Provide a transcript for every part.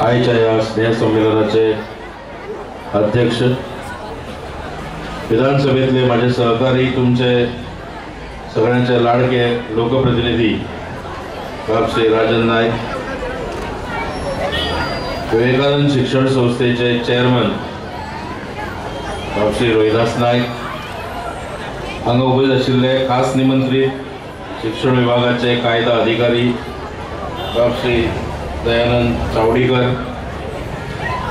आयच्या या स्नेह संमेलनाचे अध्यक्ष, विधानसभेतले माझे सहकारी, तुमचे सगळ्यांचे लाडके लोकप्रतिनिधी श्री राजन नाईक, विवेकानंद शिक्षण संस्थेचे चेअरमन श्री रोहिदास नाईक, हांगा उपस्थित आशिल्ले खास निमंत्रित शिक्षण विभागाचे कायदा अधिकारी श्री दयानंद चावडीकर,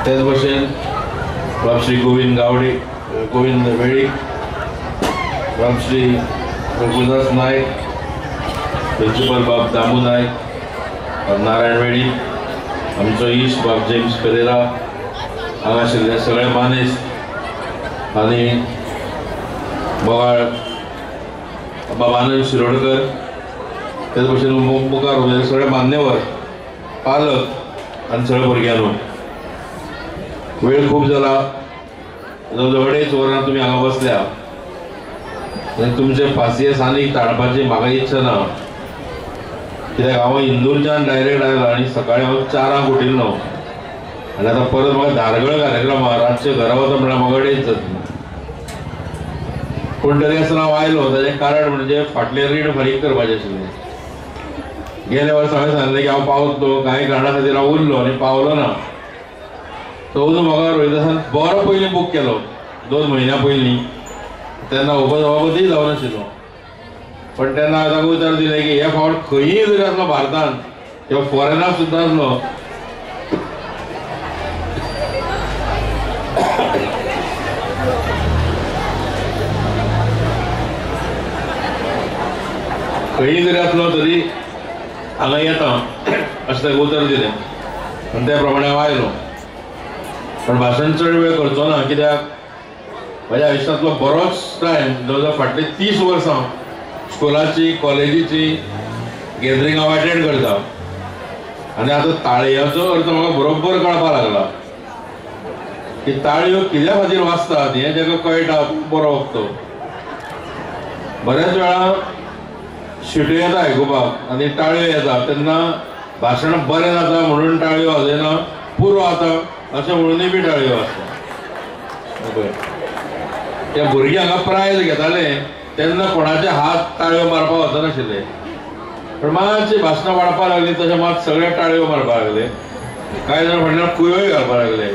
तेच भशेन श्री गोविंद गावडे, गोविंद वेळीक, श्री रघुदास नाईक, प्रिन्सिपल बाब दामू नाईक, नारायण वेळी, आमचो इश बाब जेम्स पेरेरा, हांगा आशिल्ले सगळे मानेस आनी बोगाळ बाब आनंद शिरोडकर, तेच भशेन मुखार उरलेले सगळे मान्यवर, पालक आनी सगळे भुरग्यांनो, वेळ खूब जाला, जवळ 2.5 वरां तुमी हांगा बसल्या आनी तुमचे फासिये सानीक ताळपाची म्हाका इच्छा ना, कित्याक हांव इंदोरच्यान डायरेक्ट आयला आनी सकाळीं हांव 4 उठिल्लो आनी आतां परत म्हाका धारगळ कार्यक्रमाक रातचे घरा वता म्हळ्यार म्हाका 2:30 जातली. पूण तरी आसतना हांव आयलो, ताचें कारण म्हणजे फाटलें रीण फारीक करपाचें आशिल्लें. गेल्या वर्सा हांवें सांगलें की हांव पावतलो, कांय कारणां खातीर हांव उरलो आनी पावलो ना. तो म्हाका रोहिदासान बरो पयलीं बूक केलो, 2 म्हयन्या पयलीं. तेन्ना सभापती जावं नाशिल्लो, पण तेन्ना ताका उतर दिलें की हे फावट खंयीय जरी आसलो भारतांत किंवा फॉरेनाक सुद्दां आसलो, खंयीय जरी आसलो तरी हांगा येता अशें ताका उतर दिलें आनी त्या प्रमाणे हांव आयलो. पण भाशण चड वेळ करचो ना, कित्याक म्हज्या आयुश्यांतलो बरोच टायम, जवळ फाटली 30 वर्सां स्कुलाची कॉलेजीची गॅदरींग हांव अटेंड करता आनी आतां ताळयांचो अर्थ म्हाका बरोबर कळपाक लागला की ताळयो कित्या खातीर वाजतात हें जेका कळटा बरो वखतो. बऱ्याच वेळा शिट्यो येता आयकुपाक आनी टाळयो येता, तेन्ना भाशण बरें जाता म्हणून टाळयो वाजयना, पुरो जाता अशें म्हणूनय बी टाळयो वाजता. त्या भुरग्यांक प्रायज घेताले तेन्ना कोणाचे हात ताळयो मारपाक वचनाशिल्ले, पण मातशी भाशणां वाडपाक लागली तशें मात सगळे टाळयो मारपाक लागले. कांय जाण फाटल्यान कुयोय घालपाक लागले.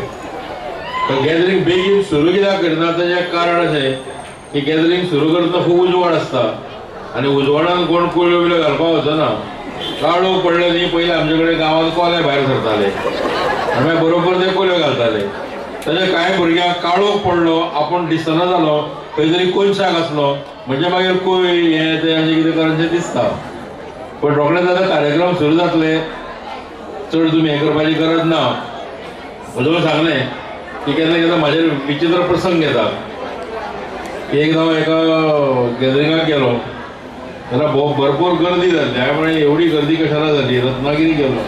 तर गॅदरींग बेगीन सुरू कित्याक करिना ताचें कारण अशें की गॅदरींग सुरू करतना खूब उजवाड आसता आनी उजवाडान कोण कुयो बिल्यो घालपाक वचना. काळोख पडले न्ही, पयलीं आमचे कडेन गांवांत कोले भायर सरताले आनी मागीर बरोबर ते कोल्यो घालताले. ताचे कांय भुरग्यांक काळोख पडलो, आपूण दिसना जालो, खंय तरी कोनशाक आसलो म्हणजे मागीर कोय हें तें अशें कितें करचें दिसता. पण रोखडेंच आतां कार्यक्रम सुरू जातले, चड तुमी हें करपाची गरज ना. म्हजो सांगलें की केन्ना केन्ना म्हाजेर विचित्र प्रसंग येता. एकदां हांव एका गॅदरिंगाक गेलो तेन्ना भरपूर गर्दी जाल्ली. हांवें म्हळें एवढी गर्दी कशाला जाली, रत्नागिरी गेलो.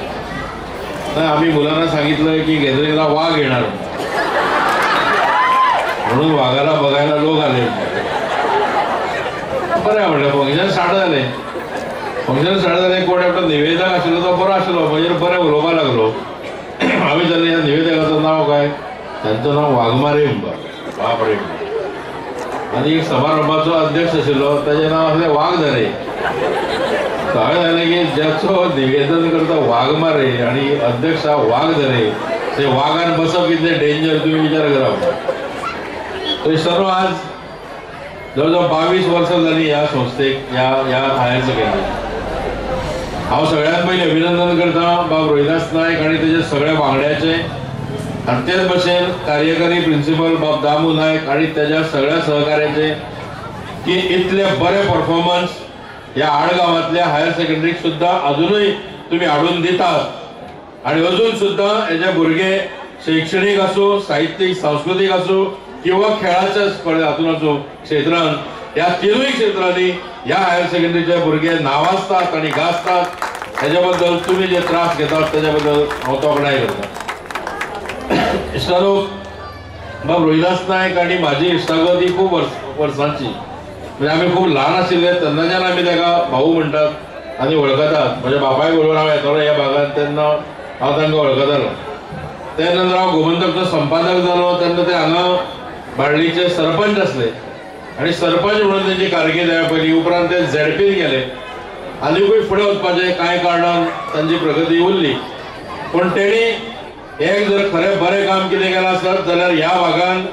आमी मुलांना सांगितलं की गॅदरिंगला वाघ येणार म्हणून वाघाला बघायला लोक आले. बरें म्हणलें, फंक्शन स्टार्ट जालें. कोण एकटो निवेदक आशिल्लो तो बरो आशिल्लो, म्हणजे बरें उलोवपाक लागलो. आमी जाल्यार ह्या निवेदकाचो नांव काय, तांचो नांव वाघमारे म्हणटा, बापरे. आनी एक समारंभाचो अध्यक्ष आशिल्लो, ताचें नांव आसलें वाघधरे. हांवें सांगलें की ज्याचो निवेदन करता वाघमारे आनी अध्यक्ष वाघधरे, ते वाघान बसप कितलें डेंजर तुमी विचार करा. थंयसर आज जवळ 22 वर्सां जालीं ह्या संस्थेक, ह्या हायर सेकंडरी. हांव सगळ्यांत पयलीं अभिनंदन करता बाब रोहिदास नायक आनी तेजे सगळ्या वांगड्याचे, आनी तेच भशेन कार्यकारी प्रिन्सिपल बाब दामू नायक आनी तेज्या सगळ्या सहकार्याचे की इतले बरे परफॉर्मन्स ह्या आडगांवांतल्या हायर सेकंडरीक सुद्दां अजूनय तुमी हाडून दितात. आनी अजून सुद्दां हेजे भुरगे शैक्षणीक आसूं, साहित्यीक सांस्कृतीक आसूं किंवा खेळाच्या हातून आसूं क्षेत्रांत, ह्या तिनूय क्षेत्रांनी ह्या हायर सेकंडरीचे भुरगे नावाजतात आनी गाजतात. हेजे बद्दल तुमी जे त्रास घेतात तेजे बद्दल हांव तोखणाय करता. इश्टानो, बाब रोहिदास नायक आनी म्हाजी इश्टागत ही खूब वर्सांची, म्हणजे आमी खूब ल्हान आशिल्ले तेन्नाच्यान आमी ताका भाऊ म्हणटात आनी वळखतात. म्हज्या बापाय बरोबर हांव येतालो ह्या भागांत तेन्ना हांव तांकां वळखतालो. त्यानंतर हांव गोमंतकचो संपादक जालो तेन्ना ते हांगा बाळ्ळीचे सरपंच असले आणि सरपंच म्हणून तेंची कारकीर्द पयली उपरांत ते झेडपीन गेले आनीकूय फुडें वचपाचे कांय कारणान तांची प्रगती उरली पण तेणी एक जर खरें बरें काम कितें केलां आसत जाल्यार ह्या भागान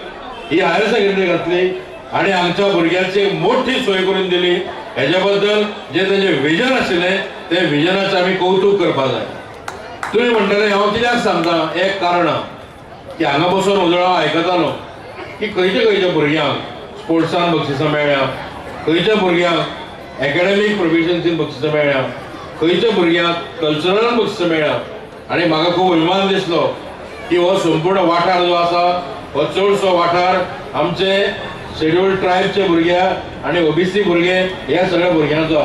ही हायर सेकंडरी घातली आणि हांगच्या भुरग्यांची एक मोठी सोय करून दिली हेच्या बद्दल जे तेंचे विजन आशिल्लें ते विजनाचें आमी कौतुक करपाक जाय तुम्ही म्हणटले हांव कित्याक सांगता एक कारण की हांगा बसून उजळो आयकतालो की खंयच्या भुरग्यांक स्पोर्ट्सान बक्षिसां मेळ्ळ्या खंयच्या भुरग्यांक एकाडेमीक प्रोफिशियन्सीन बक्षिसां मेळ्ळ्या खंयच्या भुरग्यांक कल्चरलान बक्षिसां मेळ्ळ्या आणि म्हाका खूब अभिमान दिसलो की हो संपूर्ण वाठार जो आसा हो चडसो वाठार आमचे शेड्यूल्ड ट्रायबचे भुरगे आणि ओबीसी भुरगे ह्या सगळ्या भुरग्यांचो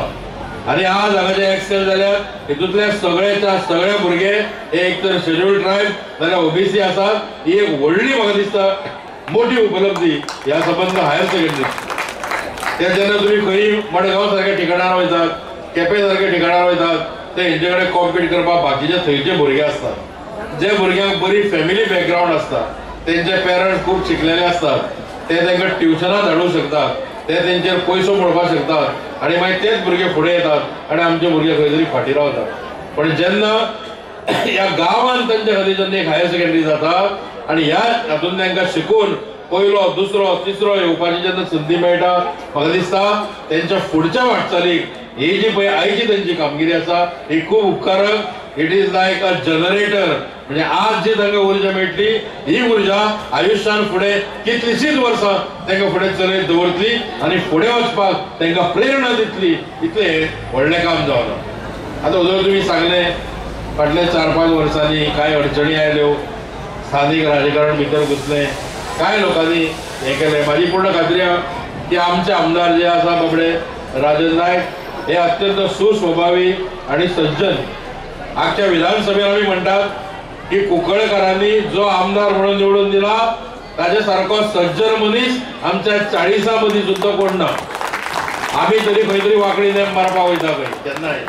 आणि आज हांगाचे एक्सेल जाल्यार हितूंतले सगळे भुरगे एक तर शेड्यूल्ड ट्रायब जाल्यार ओबीसी आसात ही एक व्हडली म्हाका दिसता मोठी उपलब्धी ह्या संबंध हायर सेकंडरी ते जेन्ना तुम्ही खंय मडगांव सारख्या ठिकाणार वयतात केपें सारख्या ठिकाणार वयतात ते हेंचे कडेन कॉम्पीट करपाक बाकीचे थंयचे भुरगे असतात जे भुरग्यांक बरी फॅमिली बॅकग्रावंड आसता तेंचे पेरंट्स खूब शिकलेले असतात ते तांकां ट्युशनाक धाडूंक शकतात ते तेंचेर पयसो मोडपाक शकतात आणि मागीर तेच भुरगे फुडें येतात आणि आमचे भुरगे खंय तरी फाटीं रावतात पण जेन्ना ह्या गांवांत तांचे खातीर जेन्ना एक हायर सेकंडरी जाता आणि ह्या हातून तांकां शिकून पयलो दुसरो तिसरो येवपाची जेन्ना संदी मेळटा म्हाका दिसता तेंच्या फुडच्या वाटचालीक ही जी पळय आयची तेंची कामगिरी आसा ही खूब उपकारक it is like a generator म्हणजे आज जी तांकां उर्जा मेळटली ही उर्जा आयुश्यान फुडें कितलीशींच वर्सां तांकां फुडें चलयत दवरतली आनी फुडें वचपाक तांकां प्रेरणा दितली इतलें व्हडलें काम जावना आतां जर तुमी सांगलें फाटल्या 4-5 वर्सांनी कांय अडचणी आयल्यो स्थानीक राजकारण भितर घुसलें कांय लोकांनी हें केलें म्हाजी पूर्ण खात्री आहा की आमचे आमदार जे आसा बाबडे राजन नायक हे अत्यंत सुस्वभावी आणि सज्जन आख्या विधानसभेत आमी म्हणटात की कुंकळकारांनी जो आमदार म्हणून निवडून दिला ताचे सारको सज्जन मनीस आमच्या 40 मदीं सुद्दां कोण ना आमी तरी खंय तरी वांकडी नेम मारपाक वयता खंय केन्नाय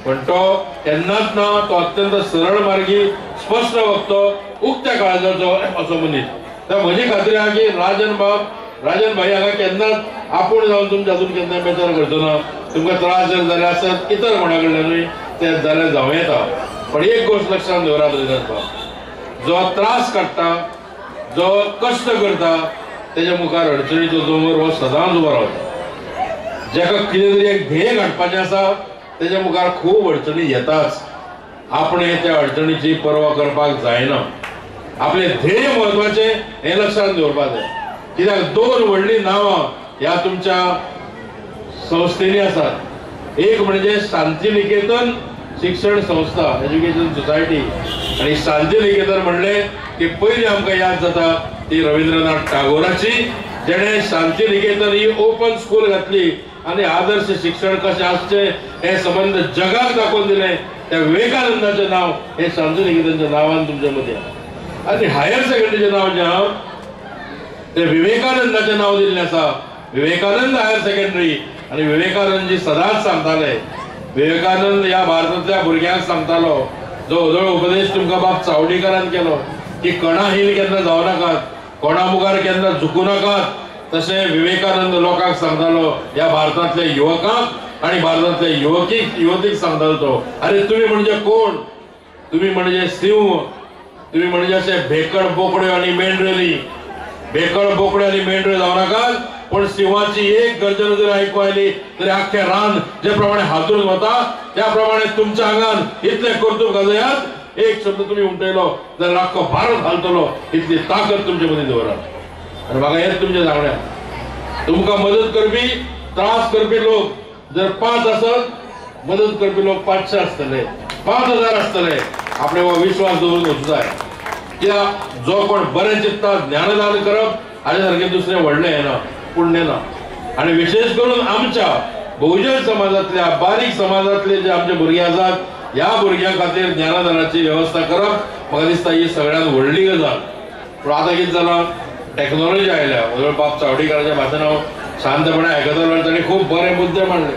पण तो केन्नाच ना तो अत्यंत सरळ मार्गी स्पश्ट वक्तो उक्त्या काळजाचो असो मनीस तर म्हजी खात्री आहा की राजन भाई हांगा केन्नाच आपूण जावन तुमच्या हातून केन्ना बेजार करचो ना तुमकां त्रास जर जाले आसत इतर कोणा कडल्यानूय ते जाल्यार जावं येता पण एक गोष्ट लक्षात दवरात जो त्रास काडटा जो कश्ट करता तेच्या मुखार अडचणीचो दोंगर हो सदांच उबो रावता जेका कितें तरी एक ध्येय गाठपाचें आसा तेच्या मुखार खूब अडचणी येताच आपणे त्या अडचणीची पर्वा करपाक जायना आपले ध्येय महत्वाचे हे लक्षात दवरपाक जाय कित्याक 2 व्हडली नांवां ह्या तुमच्या संस्थेनी आसात एक म्हणजे शांतिनिकेतन शिक्षण संस्था एज्युकेशन सोसायटी आणि शांतिनिकेतन म्हणले की पयली आमकां याद जाता ती रवींद्रनाथ टागोराची जेणे शांतिनिकेतन ही ओपन स्कूल घातली आणि आदर्श शिक्षण कशें आसचें हे संबंध जगाक दाखोवन दिलें त्या विवेकानंदाचें नांव हे शांतिनिकेतनच्या नांवान तुमच्या मदीं आनी हायर सेकंडरीचें नांव जें आहा ते विवेकानंदाचें नांव दिल्लें आसा विवेकानंद हायर सेकंडरी आणि विवेकानंद जी सदांच सांगताले विवेकानंद ह्या भारतांतल्या भुरग्यांक सांगतालो जो उजळ उपदेश तुमकां बाब चावडीकरान केलो की कणाहीन केन्ना जावं नाकात कोणा मुखार केन्ना झुकूं नाकात तशें विवेकानंद लोकांक सांगतालो ह्या भारतांतल्या युवकांक आणि भारतांतल्या युवतीक सांगतालो तो अरे तुम्ही म्हणजे कोण तुम्ही म्हणजे सिंह तुम्ही म्हणजे अशे भेकड बोकड्यो आणि मेंढऱ्यो भेकड बोकड्यो आणि मेंढऱ्यो जावं नाकात पण सिंहाची एक गर्जना जर आयकूं आयली तरी आख्खे रान जे प्रमाणे हातून वता त्या प्रमाणे तुमच्या आंगान इतले कर्तूब घालयात एक शब्द तुम्ही उमटयलो जाल्यार आख्खो भारत हालतलो इतली ताकद तुमचे मदीं दवरात आनी म्हाका हेच तुमचें सांगणें तुमकां मदत करपी त्रास करपी लोक जर 5 आसत मदत करपी लोक 500 आसतले 5000 आसतले आपणे हो विश्वास दवरून वचूं जाय कित्याक जो कोण बरें चित्ता ज्ञानदान करप हाचे सारकें दुसरें व्हडलें हें ना पुण्य ना आणि विशेष करून आमच्या बहुजन समाजातल्या बारीक समाजातले जे आमचे भुरगे आसात ह्या भुरग्यां खातीर ज्ञानदानाची व्यवस्था करप म्हाका दिसता ही सगळ्यांत व्हडली गजाल पूण आतां कितें जालां टॅक्नॉलॉजी आयल्या उजळ बाब चावडीकराच्या भाशेन हांव शांतपणे आयकतालो ताणें खूब बरे मुद्दे मांडले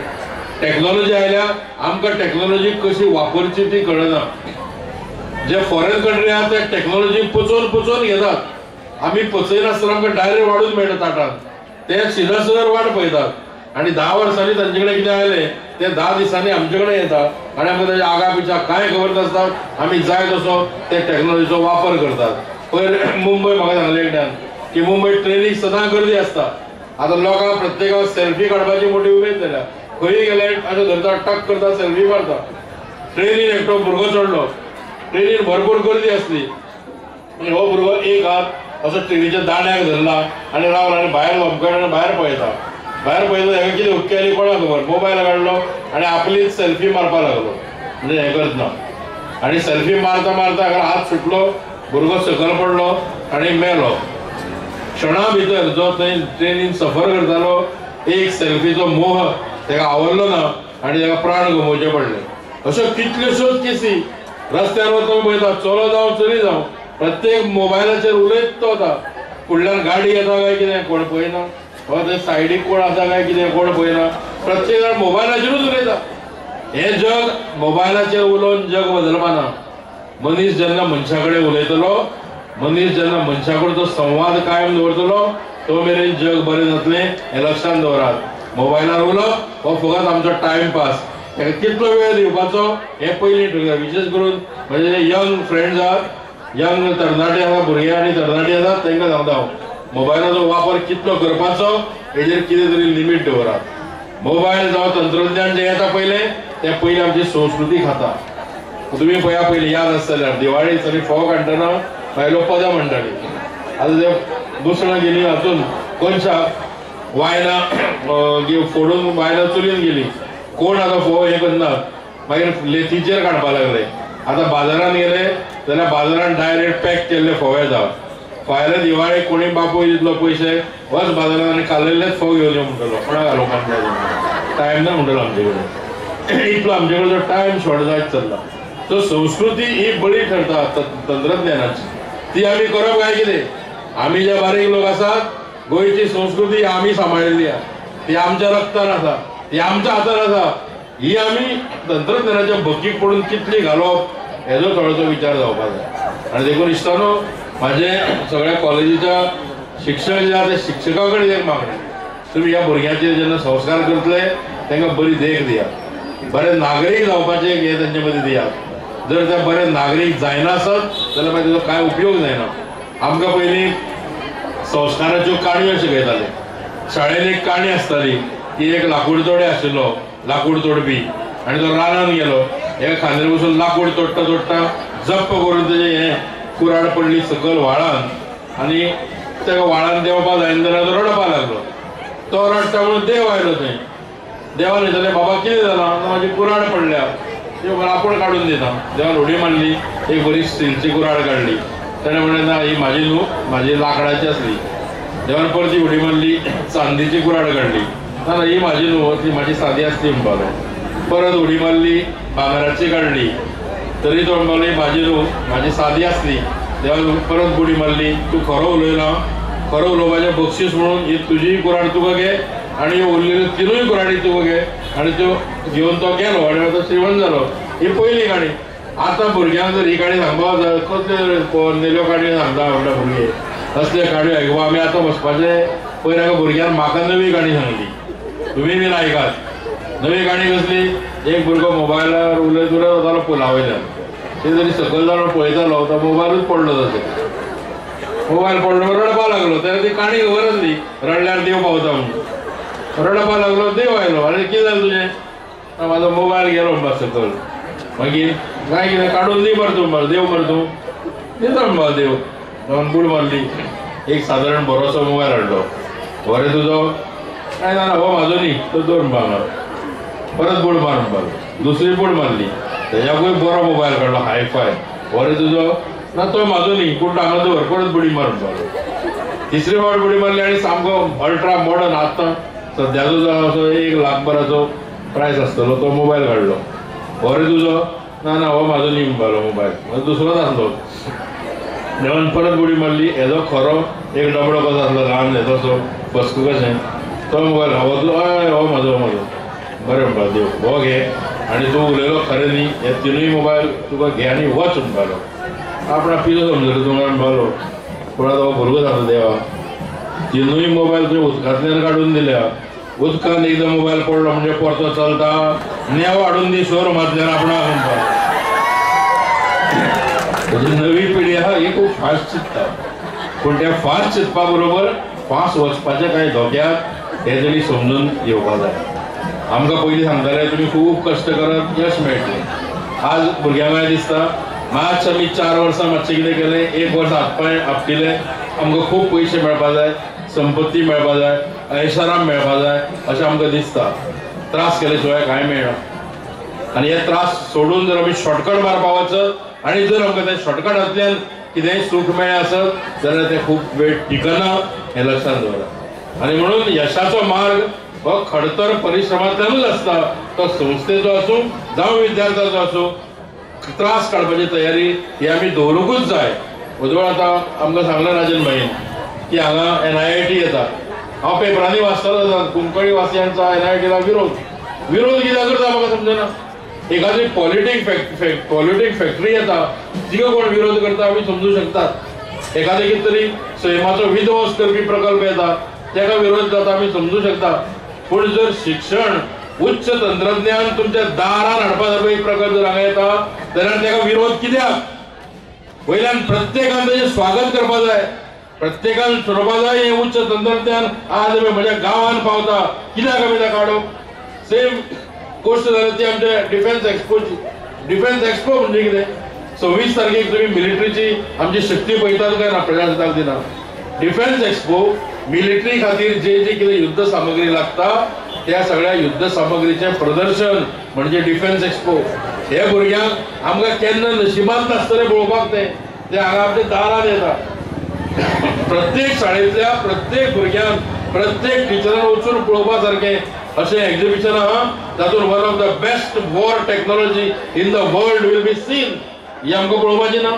टॅक्नॉलॉजी आयल्या आमकां टॅक्नॉलॉजी कशी वापरची ती कळना जे फॉरेन कंट्री आहात ते टेक्नॉलॉजी पचोवन घेतात. आमी पचयनासतना आमकां डायरेक्ट वाडून मेळटा ताटात. ते सिदर वाट पळयतात आनी 10 वर्सांनी तांचे कडेन कितें आयलें ते 10 दिसांनी आमचे कडेन येता आनी आमकां ताच्या आगा पिछा कांय खबर नासता. आमी जाय तसो ते टेक्नॉलॉजीचो वापर करतात. पयर मुंबय म्हाका सांगलें एकट्यान की मुंबय ट्रेनीक सदां गर्दी आसता. आतां लोकांक प्रत्येकाक सेल्फी काडपाची मोठी उमेद जाल्या. खंय गेले अशें धरता टक करता सेल्फी मारता. ट्रेनीन एकटो भुरगो चडलो, ट्रेनीन भरपूर गर्दी आसली आनी हो भुरगो एक हात असो ट्रेनीच्या दांड्याक धरला आनी रावला आनी भायर होमकाडून भायर पळयता. भायर पळयता हेका कितें हुक्की आयली कोणाक खबर. मोबायल काडलो आनी आपलीच सेल्फी मारपाक लागलो. म्हणजे हें करतना आनी सेल्फी मारता मारता हाका हात सुटलो, भुरगो सकयल पडलो आनी मेलो. क्षणा भितर जो थंय ट्रेनीन सफर करतालो एक सेल्फीचो मोह ताका आवडलो ना आनी ताका प्राण गमोवचे पडले. अश्यो कितल्योश्योच केसी रस्त्यार वता पळयता, चलो जावं चली जावं प्रत्येक मोबायलाचेर उलयत तो वता. फुडल्यान गाडी येता काय कितें कोण पळयना, वा थंय सायडीक कोण आसा काय कितें कोण पळयना. प्रत्येक जाण मोबायलाचेरूच उलयता. हें जग मोबायलाचेर उलोवन जग बदलपाना. मनीस जेन्ना मनशा कडेन उलयतलो, मनीस जेन्ना मनशा कडचो संवाद कायम दवरतलो तो मेरेन जग बरें जातलें हें लक्षांत दवरात. मोबायलार उलोवप हो फकत आमचो टायमपास. ताका कितलो वेळ दिवपाचो हें पयलीं ठरया. विशेश करून म्हजे यंग फ्रेंड्स आहात, यंग तरणाटे आसा, भुरगे आनी तरणाटी आसात तांकां सांगता हांव मोबायलाचो वापर कितलो करपाचो हेजेर कितें तरी लिमीट दवरात. मोबायल जावं तंत्रज्ञान जें येता पयलें तें पयलीं आमची संस्कृती खाता. तुमी पळया पयलीं याद आसतल्यार दिवाळी दिसांनी फोव काडटना बायलो पदां म्हणटाली. आतां ते दुसऱ्या गेली हातून कोनशा वायनां फोडून बायलां चुलीन गेली. कोण आतां फोव हें करनात, मागीर लेथीचेर काडपाक लागले. आतां बाजारांत गेले जाल्यार बाजारांत डायरेक्ट पॅक केल्ले फोव येता. फाल्यां दिवाळेक कोणी बापूय दितलो पयशे वच बाजारांत आनी कालयल्लेच फोव घेवन यो म्हणटलो. कोणाक घालोवपाक जाय टायम ना म्हणटलो आमचे कडेन. इतलो आमचे कडेन टायम शॉर्ट जायत चल्ला. सो संस्कृती ही बळी ठरता तंत्रज्ञानाची. ती आमी करप काय कितें. आमी जे बारीक लोक आसात गोंयची संस्कृती आमी सांबाळिल्ली आहा. ती आमच्या रक्तान आसा, ती आमच्या हातान आसा. ही आमी तंत्रज्ञानाच्या भक्तीक पडून कितली घालप हेजो थोडोसो विचार जावपाक जाय. आनी देखून इश्टानो म्हाजे सगळ्या कॉलेजीच्या शिक्षक जे आहा ते शिक्षकां कडेन एक मागणी. तुमी ह्या भुरग्यांचेर जेन्ना संस्कार करतले तांकां बरी देख दियात. बरे नागरीक जावपाचें हें तेंचे मदीं दियात. जर ते बरे नागरीक जायना आसत जाल्यार मागीर तेजो कांय उपयोग जायना. आमकां पयलीं संस्काराच्यो काणयो शिकयताले. शाळेन एक काणी आसताली की एक लाकूड तोडे आशिल्लो, लाकूड तोडपी, आनी तो रानान गेलो. एका खांद्यार बसून लाकूड तोडटा तोडटा जप्प करून तेजे हें कुराड पडली सकयल व्हाळान आनी ताका व्हाळान देंवपा जायना जाल्यार तो रडपाक लागलो. तो रडटा म्हणून देव आयलो थंय. देवान विचारलें बाबा कितें जालां. म्हाजी कुराड पडल्या. देव आपूण काडून दिता. देवान उडी मारली, एक बरी स्टीलची कुराड काडली. ताणें म्हणलें ना ही म्हाजी न्हू, म्हाजी लाकडाची आसली. देवान परती उडी मारली, चांदीची कुराड काडली. ना ना ही म्हाजी न्हू, ती म्हाजी सादी आसली म्हणपाक लागलो. परत उडी मारली, भांगराची काडली. तरी तो म्हणपाक म्हाजी न्हू, म्हाजी सादी आसली. देवान परत उडी मारली. तूं खरो उलयला, खरो उलोवपाचें बक्षीस म्हणून ही तुजी कुराड तुका घे आनी ह्यो उरलेल्यो तिनूय कुराडी तुका घे. आनी त्यो घेवन तो गेलो आनी तो श्रीमंत जालो. ही पयली काणी. आतां भुरग्यांक जर ही काणी सांगपाक जाय कसल्यो नेल्यो काणयो सांगता म्हणटा भुरगे. असले काणयो आयकपा आमी आतां वचपाचें. पयर हाका भुरग्यान म्हाका नवी काणी सांगली. तुमी बीन आयकात. नवी काणी कसली. एक भुरगो मोबायलार उलयत उलयत वतालो पुला वयल्यान. ते जरी सकयल जावन पळयतालो तो मोबायलूच पडलो तसो. मोबायल पडलो रडपाक लागलो. तेन्ना ती काणी खबर आसली रडल्यार देव पावता म्हणून. रडपाक लागलो, देव आयलो. आनी कितें जालें तुजें. म्हाजो मोबायल गेलो म्हणपाक सकयल. मागीर काय कितें काडून दी मरे तूं म्हणपाक. देव मरे तूं दिता म्हणपाक देव. जावन बूड मारली. एक सादारण बरोसो मोबायल हाडलो. बरें तुजो काय ना हो म्हाजो न्ही तो दवर म्हणपाक. परत बूड मार म्हणपाक. दुसरी बूड मारली. तेज्याकूय बरो मोबायल काडलो हायफाय. बरें तुजो ना तो म्हाजो न्ही पूण हांगा दवर. परत बुडी मार म्हणपाक. तिसरी फावट बुडी मारली आनी सामको अल्ट्रा मॉडर्न आतां सद्याचो जो असो 1 लाखभराचो प्रायस आसतलो तो मोबायल काडलो. बरें तुजो ना ना हो म्हाजो न्ही म्हणपालो मोबायल. दुसरोच आसलो. देवान परत बुडी मारली. हेजो खरो एक डबडो कसो आसलो ल्हान हेजोसो बसकू कशें तो मोबायल हो तूं हय हो म्हाजो हो म्हाजो. बरें म्हणपाक देव हो घे आनी तूं उलयलो खरें न्ही हे तिनूय मोबायल तुका घे आनी वच म्हणपालो आपणा पिलो समजलो तुका म्हणपालो पूण आतां हो भुरगो जाता देवा तिनूय मोबायल तुवें उदकांतल्यान काडून दिल्या उदकान एकदां मोबायल पडलो म्हणजे परतो चलता नेव हाडून दी शोरूमांतल्यान आपणाक म्हणपाक नवी पिढी आहा ही खूब फास्ट चिंतता पूण त्या फास्ट चिंतपा बरोबर फास्ट वचपाचे कांय धोक्याक हे तरी समजून येवपा जाय आमकां पयलीं सांगताले तुमी खूब कश्ट करत यश मेळटलें आज भुरग्यांक काय दिसता मातशें आमी 4 वर्सां मातशें कितें केलें 1 वर्स हातपांय आपटिले आमकां खूब पयशे मेळपा जाय संपत्ती मेळपा जाय ऐशाराम मेळपा जाय अशें आमकां दिसता त्रास केले शिवाय कांय मेळना आनी हे त्रास सोडून जर आमी शॉर्टकट मारपा वचत आनी जर आमकां ते शॉर्टकटांतल्यान कितेंय सूख मेळ्ळें आसत जाल्यार तें खूब वेळ टिकना हें लक्षांत दवरात आनी म्हणून यशाचो मार्ग हो खडतर परिश्रमांतल्यानूच आसता तो संस्थेचो आसूं जावं विद्यार्थ्याचो आसूं त्रास काडपाची तयारी ही आमी दवरूंकूच जाय उजवळ आतां आमकां सांगलें राजन भाईन की हांगा NIIT येता हांव पेपरांनी वाचतालो कुंकळी वासियांचा NIITला विरोध कित्याक करता म्हाका समजना एखादी पॉलिटिक फॅक्टरी येता तिका कोण विरोध करता आमी समजूं शकतात एखादे कितें तरी सैमाचो विध्वंस करपी प्रकल्प येता तेका विरोध जाता आमी समजूं शकता पूण जर शिक्षण उच्च तंत्रज्ञान तुमच्या दारान हाडपाचो एक प्रकल्प जर हांगा येता जाल्यार तेका विरोध कित्याक वयल्यान प्रत्येकान तेजें स्वागत करपा जाय प्रत्येकान ठरोवपा जाय हें उच्च तंत्रज्ञान आज म्हज्या गांवांत पावता कित्याक आमी तेका काडप सेम गोष्ट जाली ती आमच्या डिफेन्स एक्सपो म्हणजे कितें 26 तारखेक तुम्ही मिलिटरीची आमची शक्ती पळयतात काय ना प्रजासत्ताक दिनाक डिफेन्स एक्सपो मिलिटरी खातीर जे कितें युद्ध सामग्री लागता त्या सगळ्या युद्ध सामग्रीचें प्रदर्शन म्हणजे डिफेन्स एक्सपो हे भुरग्यांक आमकां केन्ना नशिबांत नासतलें पळोवपाक ते हांगा आमच्या दारान येता प्रत्येक शाळेंतल्या प्रत्येक भुरग्यांक प्रत्येक टिचरान वचून पळोवपा सारकें अशें एक्झिबिशन आहा तातूंत one of the best war technology in the world will be seen ही आमकां पळोवपाची ना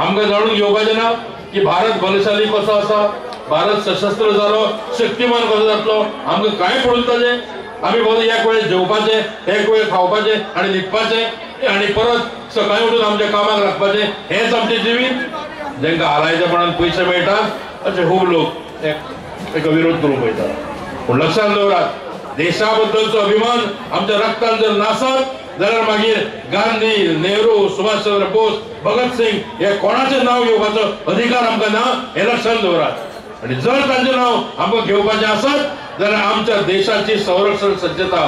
आमकां जाणून घेवपाचें ना की भारत बलशाली कसो आसा भारत सशस्त्र जालो शक्तिमान कसो जातलो आमकां कांय पडून ताजें आमी फक्त एक वेळ जेवपाचें एक वेळ खावपाचें आनी न्हिदपाचें आनी परत सकाळीं उठून आमच्या कामाक लागपाचें हेंच आमचें जिवीत जांकां आलायतेपणान पयशे मेळटात अशे खूब लोक एका विरोध करूंक पळयतात पूण लक्षांत दवरात देशा बद्दलचो अभिमान आमच्या रक्तान जर नासत जाल्यार मागीर गांधी नेहरू सुभाषचंद्र बोस भगत सिंग हे कोणाचें नांव घेवपाचो अधिकार आमकां ना हें लक्षांत दवरात आनी जर तांचें नांव आमकां घेवपाचें आसत जाल्यार आमच्या देशाची संरक्षण सज्जता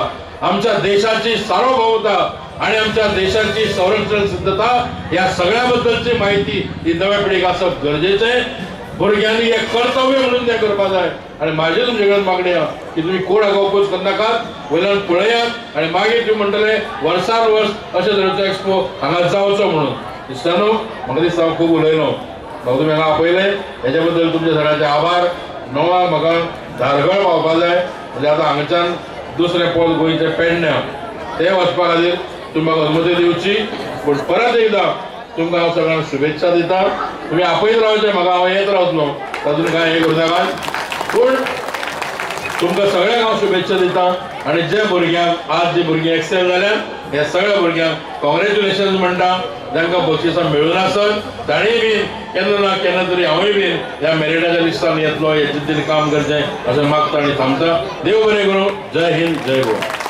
आमच्या देशाची सार्वभौमता आणि आमच्या देशाची संरक्षण सिद्धता या सगळ्या बद्दलची माहिती ही नव्या पिढीक आसप गरजेचें भुरग्यांनी एक कर्तव्य म्हणून तें करपा जाय आनी म्हाजी तुमचे कडेन मागणी आहा की तुमी कोण हाका ओपोज करनाकात वयल्यान पळयात आनी मागीर तुमी म्हणटले वर्सान वर्स अशें तरेचो एक्सपो हांगा जावचो म्हणून दिसता न्हू म्हाका दिसता हांव खूब उलयलो म्हाका तुमी हांगा आपयलें हेच्या बद्दल तुमचे सगळ्यांचे आभार णवाक म्हाका धारगळ पावपा जाय म्हणजे आतां हांगच्यान दुसरें पोल गोंयचें पेडण्यां तें वचपा खातीर तुमी म्हाका अनुमती दिवची पूण परत एकदां तुमकां हांव सगळ्यांक शुभेच्छा दिता तुमी आपयत रावचें म्हाका हांव येत रावतलो तातूंत कांय हें करनाकात पूण तुमकां सगळ्यांक हांव शुभेच्छा दिता आनी जे भुरग्यांक आज जी भुरगीं एक्सेल जाल्यात ह्या सगळ्या भुरग्यांक कॉंग्रेच्युलेशन्स म्हणटा जांकां बक्षिसां मेळून आसत ताणीय बीन केन्ना ना केन्ना तरी हांवूय बीन ह्या मेरिटाच्या लिस्टान येतलो हें काम करचें अशें मागता आनी थांबता देव बरें करूं जय हिंद जय गोवा